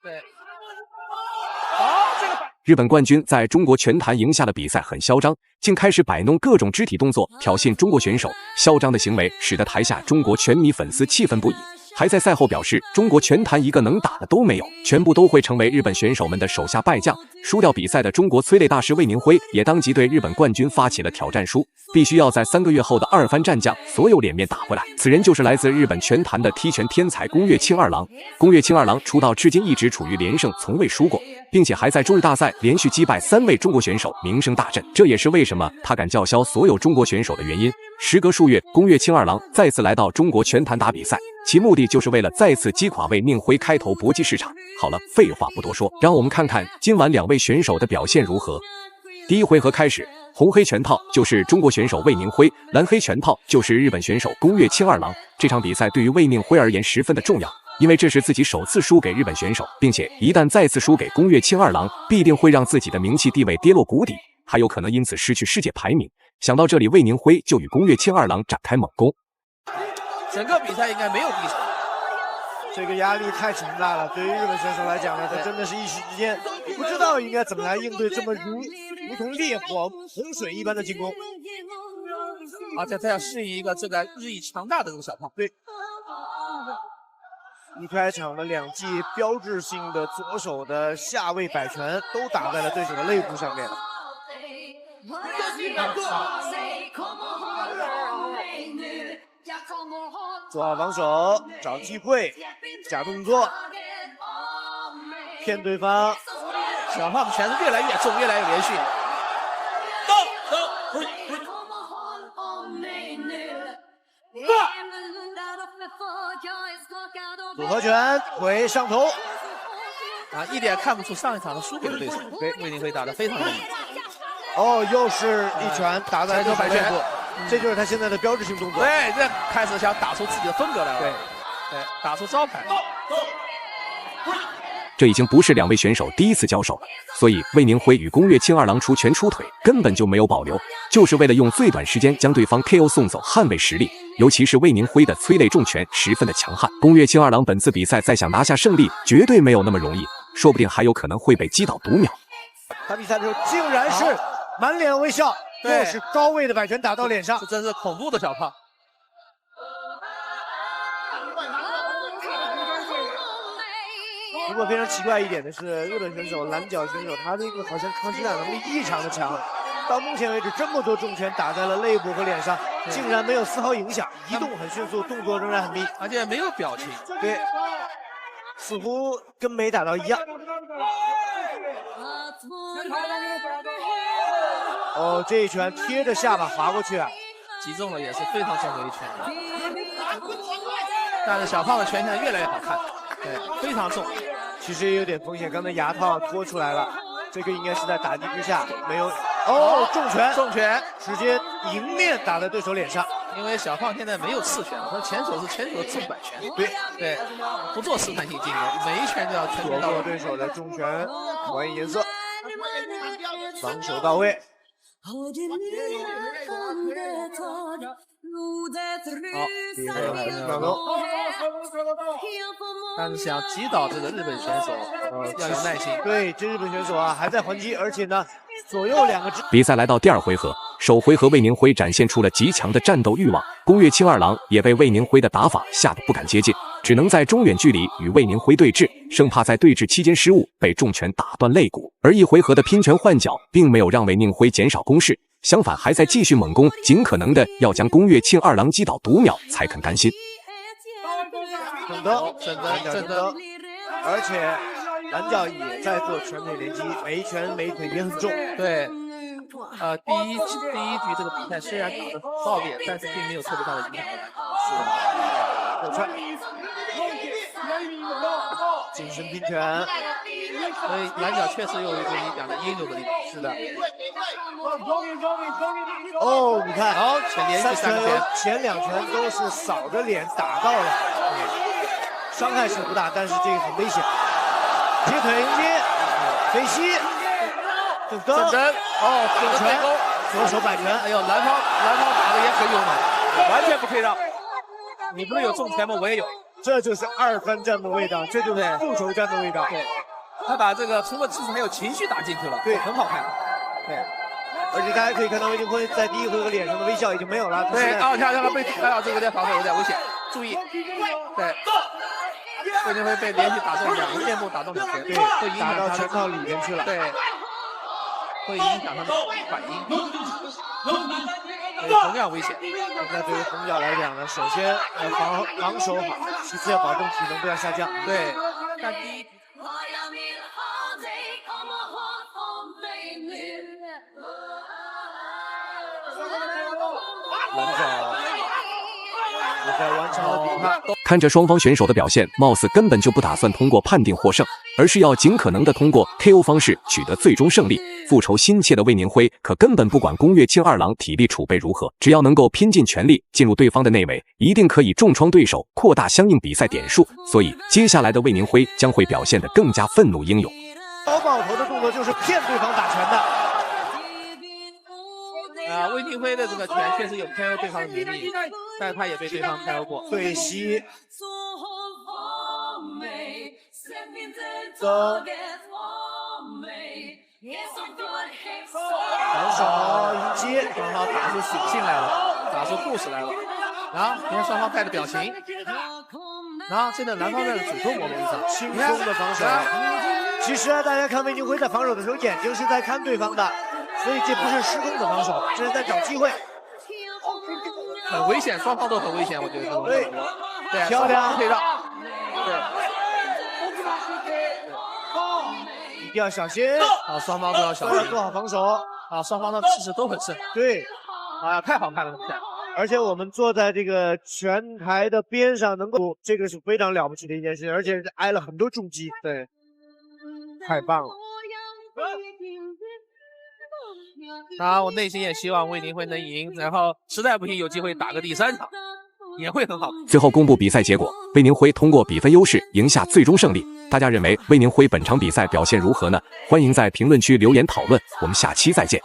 对。好，这个日本冠军在中国拳坛赢下的比赛很嚣张，竟开始摆弄各种肢体动作，挑衅中国选手。嚣张的行为使得台下中国拳迷粉丝气愤不已。还在赛后表示，中国拳坛一个能打的都没有，全部都会成为日本选手们的手下败将。输掉比赛的中国催泪大师魏宁辉也当即对日本冠军发起了挑战书，必须要在3个月后的二番战将所有脸面打回来。此人就是来自日本拳坛的踢拳天才宫越清二郎。宫越清二郎出道至今一直处于连胜，从未输过，并且还在中日大赛连续击败3位中国选手，名声大振。这也是为什么他敢叫嚣所有中国选手的原因。时隔数月，宫越清二郎再次来到中国拳坛打比赛，其目的就是为了再次击垮魏宁辉，开头搏击市场。好了，废话不多说，让我们看看今晚2位选手的表现如何。第一回合开始，红黑拳套就是中国选手魏宁辉，蓝黑拳套就是日本选手宫越清二郎。这场比赛对于魏宁辉而言十分的重要，因为这是自己首次输给日本选手，并且一旦再次输给宫越清二郎，必定会让自己的名气地位跌落谷底，还有可能因此失去世界排名。想到这里，魏宁辉就与宫越清二郎展开猛攻。整个比赛应该没有敌手，这个压力太强大了。对于日本选手来讲呢，他真的是一时之间不知道应该怎么来应对这么如同烈火洪水一般的进攻，而且他要适应一个这个日益强大的这个小胖。对，一开场的2记标志性的左手的下位摆拳都打在了对手的肋部上面。做好防守，找机会，假动作，骗对方。小胖拳是越来越重，越来越连续。组合拳，腿上头。一点看不出上一场的输给了对手。对，魏宁辉打得非常容易。哦，又是一拳打在对手肋部。这就是他现在的标志性动作。对，这开始想打出自己的风格来了。对，打出招牌。这已经不是2位选手第一次交手了，所以魏宁辉与宫越清二郎出拳出腿根本就没有保留，就是为了用最短时间将对方 KO 送走，捍卫实力。尤其是魏宁辉的催泪重拳十分的强悍，宫越清二郎本次比赛再想拿下胜利，绝对没有那么容易，说不定还有可能会被击倒读秒。他比赛的时候竟然是满脸微笑。又是高位的摆拳打到脸上，这真是恐怖的小胖。不过非常奇怪一点的是，日本选手蓝角选手他这个好像抗击打能力异常的强，到目前为止这么多重拳打在了肋部和脸上，竟然没有丝毫影响，移动很迅速，动作仍然很密，而且没有表情。对，似乎跟没打到一样。哦，这一拳贴着下巴划过去啊，击中了，也是非常重的一拳。但是小胖的拳现在越来越好看，对，非常重。其实也有点风险，刚才牙套脱出来了，这个应该是在打击之下没有。哦，重拳，直接迎面打在对手脸上。因为小胖现在没有刺拳，他前手是前手的重摆拳。对，不做试探性进攻，每一拳都要全面到位。躲过对手的重拳，还原颜色，防守到位。好，但是想击倒这个日本选手，要有耐心。对，这日本选手啊还在还击，而且呢，左右2个比赛来到第2回合，首回合魏宁辉展现出了极强的战斗欲望，宫越清二郎也被魏宁辉的打法吓得不敢接近，只能在中远距离与魏宁辉对峙，生怕在对峙期间失误被重拳打断肋骨。而1回合的拼拳换脚并没有让魏宁辉减少攻势，相反还在继续猛攻，尽可能的要将宫越清二郎击倒读秒才肯甘心。正德，而且蓝角也在做拳腿连击，每一拳每一腿也很重。对，第一局这个比赛虽然打得爆裂，但是并没有特别大的影响。是，右踹，近身拼拳。所以蓝角确实有一个你讲的应有的力量。是的。哦，你看，好，连续3拳，前2拳都是扫着脸打到了，伤害是不大，但是这个很危险。接腿迎接，飞膝，正蹬，正拳，左手摆拳。哎呦，蓝方打的也很勇猛，完全不可以让。你不是有重拳吗？我也有。这就是2番战的味道，这就是复仇战的味道。他把这个除了技术还有情绪打进去了，对，很好看。对，而且大家可以看到魏宁辉在第一回合脸上的微笑已经没有了。对，让他被这个有点防守有点危险，注意。对，魏宁辉被连续打中2个面部打中2拳，对，会影响打到拳套里面去了。对，会影响他的反应。同样危险。那对于红角来讲呢，首先防守好，其次要保证体能不要下降。对，但第一。蓝角也在完成了比判。看着双方选手的表现，貌似根本就不打算通过判定获胜，而是要尽可能的通过 KO 方式取得最终胜利。复仇心切的魏宁辉可根本不管宫跃庆二郎体力储备如何，只要能够拼尽全力进入对方的内围，一定可以重创对手，扩大相应比赛点数。所以接下来的魏宁辉将会表现得更加愤怒英勇。高爆头的动作就是骗对方打拳的。魏宁辉的这个拳确实有 KO 对方的能力，但是他也被对方 KO 过。对膝，走，防守迎接，双方打出血性来了，打出故事来了。然后你看双方带的表情，然后现在蓝方在主动往位上，轻松的防守。其实大家看魏宁辉在防守的时候，眼睛是在看对方的。所以这不是失控的防守，这是在找机会，很危险，双方都很危险，我觉得这种对，对，漂亮，退让，对，一定要小心，啊，双方都要小心，做好防守，啊，双方的气势都很盛，对，啊，太好看了，而且我们坐在这个拳台的边上，能够这个是非常了不起的一件事，而且挨了很多重击，对，太棒了。我内心也希望魏宁辉能赢，然后实在不行有机会打个第3场，也会很好。最后公布比赛结果，魏宁辉通过比分优势赢下最终胜利。大家认为魏宁辉本场比赛表现如何呢？欢迎在评论区留言讨论，我们下期再见。